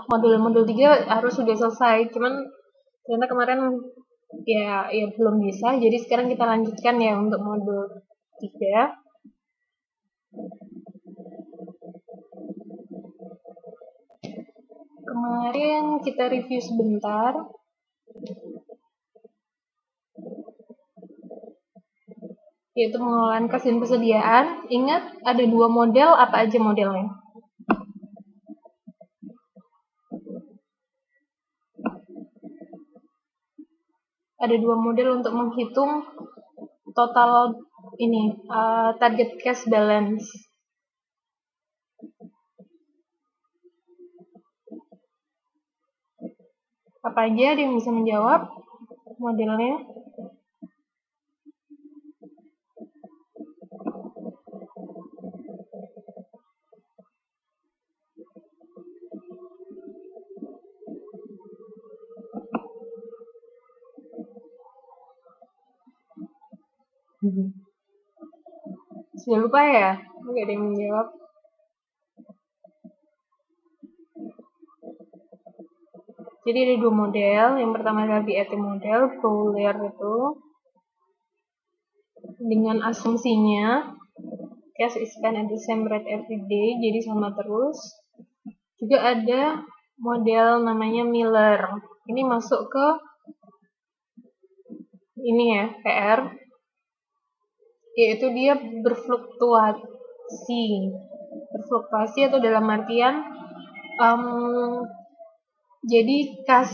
modul 3 harus sudah selesai, cuman ternyata kemarin ya belum bisa, jadi sekarang kita lanjutkan ya untuk modul 3. Kemarin kita review sebentar. Yaitu pengelolaan kas dan persediaan. Ingat, ada 2 model, apa aja modelnya? Ada 2 model untuk menghitung total ini, target cash balance. Apa aja ada yang bisa menjawab modelnya? Sudah lupa ya? Nggak ada yang menjawab. Jadi ada 2 model. Yang pertama adalah BAT model, Fowler itu. Dengan asumsinya, cash is spent at the same rate every day, jadi sama terus. Juga ada model namanya Miller. Ini masuk ke ini ya, PR. Yaitu dia berfluktuasi. Berfluktuasi atau dalam artian jadi kas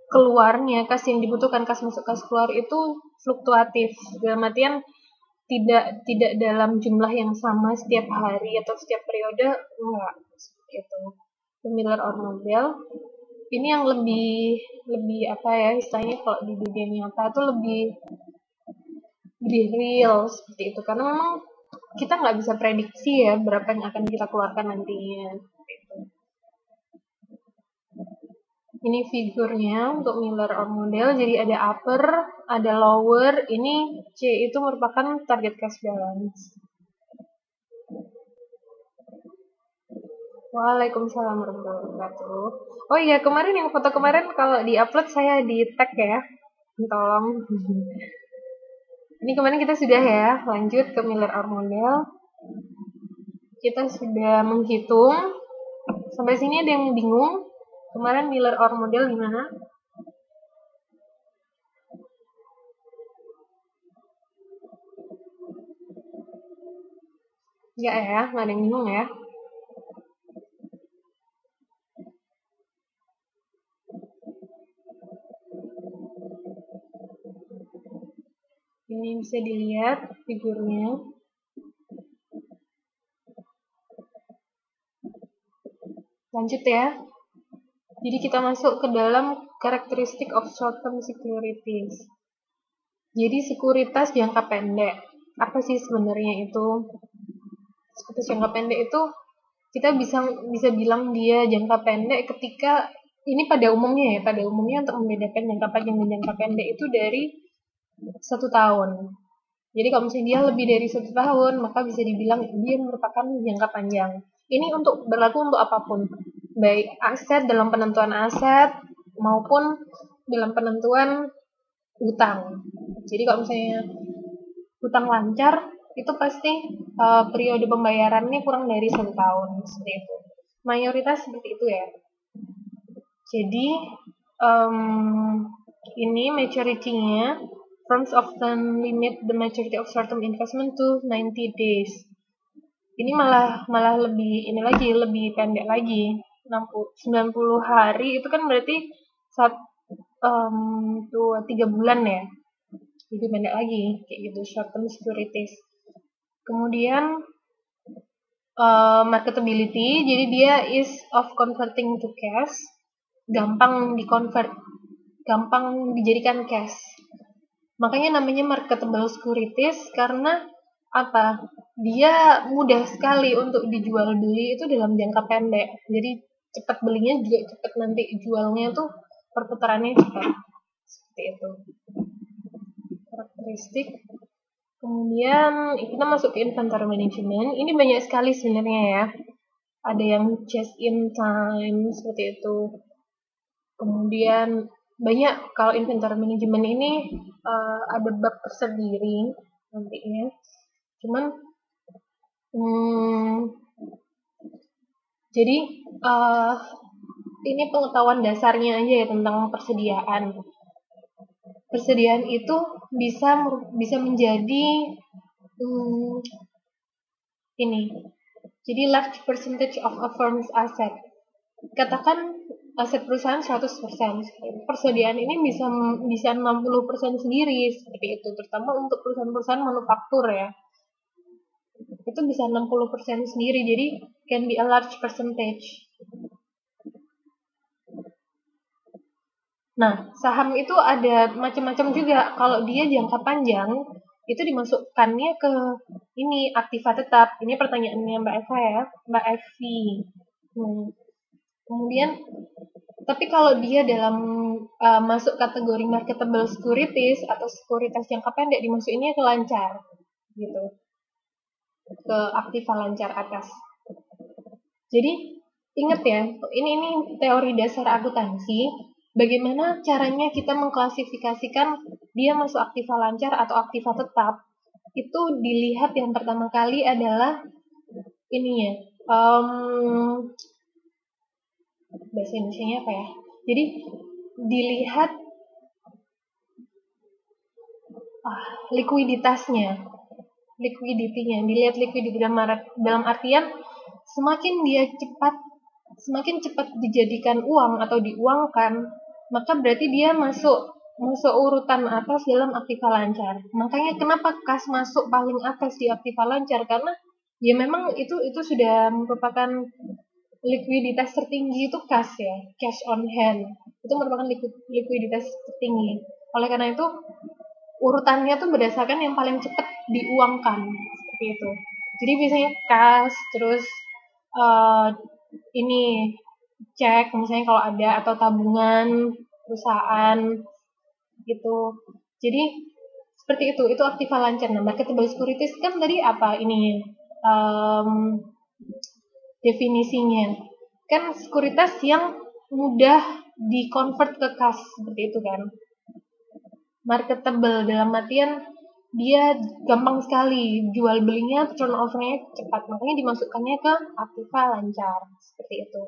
keluarnya, kas yang dibutuhkan, kas masuk, kas keluar itu fluktuatif. Dalam artian tidak dalam jumlah yang sama setiap hari atau setiap periode, enggak gitu. Miller or model ini yang lebih apa ya istilahnya, kalau di dunia nyata tuh lebih real seperti itu, karena memang kita nggak bisa prediksi ya berapa yang akan kita keluarkan nantinya. Ini figurnya untuk Miller or model, jadi ada upper, ada lower. Ini C itu merupakan target cash balance. Waalaikumsalam warahmatullahi wabarakatuh. Oh iya, kemarin yang foto kemarin kalau di-upload saya di tag ya. Tolong. Ini kemarin kita sudah ya, lanjut ke Miller or model. Kita sudah menghitung. Sampai sini ada yang bingung? Kemarin Miller or model gimana? Enggak ya, nggak ada yang bingung ya. Ini bisa dilihat figurnya. Lanjut ya. Jadi kita masuk ke dalam characteristic of short-term securities. Jadi sekuritas jangka pendek. Apa sih sebenarnya itu? Sekuritas jangka pendek itu kita bisa bilang dia jangka pendek ketika ini pada umumnya untuk membedakan jangka panjang dan jangka pendek itu dari 1 tahun. Jadi kalau misalnya dia lebih dari 1 tahun, maka bisa dibilang dia merupakan jangka panjang. Ini berlaku untuk apapun, baik aset dalam penentuan aset maupun dalam penentuan utang. Jadi kalau misalnya utang lancar, itu pasti periode pembayarannya kurang dari 1 tahun, seperti itu. Mayoritas seperti itu ya. Jadi ini maturity-nya, firms often limit the maturity of short-term investment to 90 days. Ini malah lebih lebih pendek lagi. 90 hari itu kan berarti 3 bulan ya. Lebih pendek lagi kayak gitu, short-term securities. Kemudian marketability, jadi dia is of converting to cash, gampang dijadikan cash. Makanya namanya marketable securities karena apa? Dia mudah sekali untuk dijual beli itu dalam jangka pendek. Jadi cepat belinya juga cepat, nanti jualnya tuh perputarannya cepat. Seperti itu. Karakteristik. Kemudian kita masuk ke inventory management. Ini banyak sekali sebenarnya ya. ada yang just in time seperti itu. Kemudian banyak, kalau inventory management ini ada bab tersendiri nantinya. Cuman jadi ini pengetahuan dasarnya aja ya tentang persediaan. Persediaan itu bisa menjadi ini. Jadi large percentage of a firm's asset. Katakan aset perusahaan 100%. Persediaan ini bisa 60% sendiri seperti itu, terutama untuk perusahaan-perusahaan manufaktur ya. Itu bisa 60% sendiri, jadi can be a large percentage. Nah, saham itu ada macam-macam juga. Kalau dia jangka panjang, itu dimasukkannya ke ini aktiva tetap. Ini pertanyaannya Mbak Eva ya, Mbak Evi. Kemudian, tapi kalau dia dalam masuk kategori marketable securities atau sekuritas jangka pendek, dimasukinnya ke lancar, gitu, ke aktiva lancar atas. Jadi ingat ya, ini teori dasar akuntansi. Bagaimana caranya kita mengklasifikasikan dia masuk aktiva lancar atau aktiva tetap? Itu dilihat yang pertama kali adalah ini ya, bahasa Indonesia-nya apa ya? Jadi dilihat likuiditasnya, dilihat likuiditas dalam artian semakin cepat dijadikan uang atau diuangkan, maka berarti dia masuk urutan atas dalam aktiva lancar. Makanya kenapa kas masuk paling atas di aktiva lancar, karena ya memang itu sudah merupakan likuiditas tertinggi, itu kas ya, cash on hand. Itu merupakan likuiditas tertinggi. Oleh karena itu urutannya tuh berdasarkan yang paling cepat diuangkan seperti itu. Jadi biasanya kas, terus ini cek misalnya kalau ada, atau tabungan perusahaan gitu. Jadi seperti itu aktiva lancar. Nah, marketable securities kan tadi apa ini definisinya? Kan sekuritas yang mudah di-convert ke kas seperti itu kan. Marketable dalam artian dia gampang sekali, jual belinya, turnover-nya cepat, makanya dimasukkannya ke aktiva lancar seperti itu.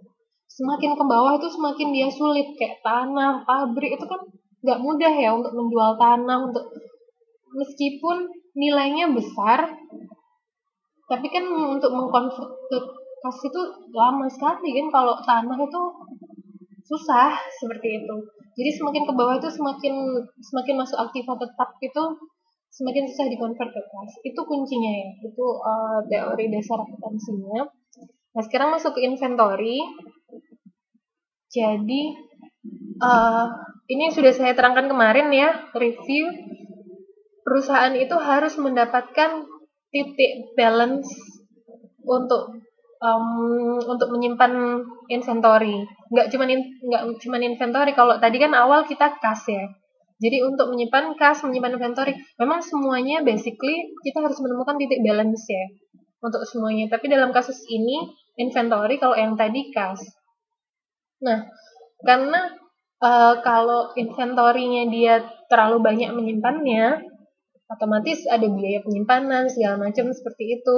Semakin ke bawah itu semakin dia sulit, kayak tanah, pabrik itu kan nggak mudah ya untuk menjual tanah, meskipun nilainya besar, tapi kan untuk mengkonvert ke kas itu lama sekali kan. Kalau tanah itu susah seperti itu. Jadi semakin ke bawah itu semakin masuk aktiva tetap itu semakin susah dikonvert ke kas. Itu kuncinya ya. Itu teori dasar akuntansinya. Nah, sekarang masuk ke inventory. Jadi ini sudah saya terangkan kemarin ya, review. Perusahaan itu harus mendapatkan titik balance untuk menyimpan inventory. Nggak cuma inventory. Kalau tadi kan awal kita kas ya. Jadi untuk menyimpan kas, menyimpan inventory, memang semuanya basically kita harus menemukan titik balance ya untuk semuanya. Tapi dalam kasus ini inventory, kalau yang tadi kas. Nah, karena kalau inventory-nya dia terlalu banyak menyimpannya, otomatis ada biaya penyimpanan segala macam seperti itu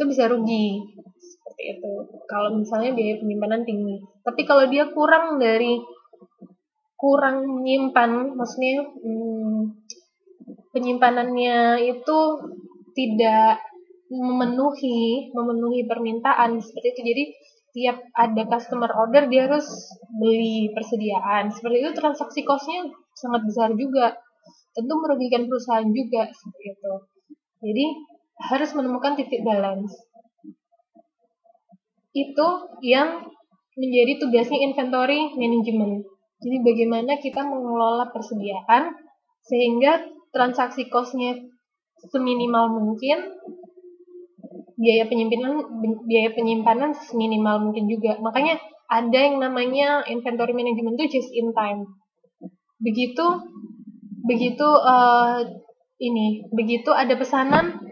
bisa rugi seperti itu. Kalau misalnya biaya penyimpanan tinggi. Tapi kalau dia kurang menyimpan, maksudnya penyimpanannya itu tidak memenuhi permintaan seperti itu. Jadi tiap ada customer order dia harus beli persediaan. Seperti itu transaksi cost-nya sangat besar juga. Tentu merugikan perusahaan juga seperti itu. Jadi harus menemukan titik balance. Itu yang menjadi tugasnya inventory management. Jadi bagaimana kita mengelola persediaan sehingga transaksi cost-nya seminimal mungkin, biaya penyimpanan seminimal mungkin juga. Makanya ada yang namanya inventory management itu just in time. Begitu ada pesanan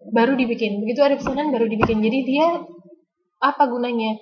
baru dibikin. Jadi dia Apa gunanya?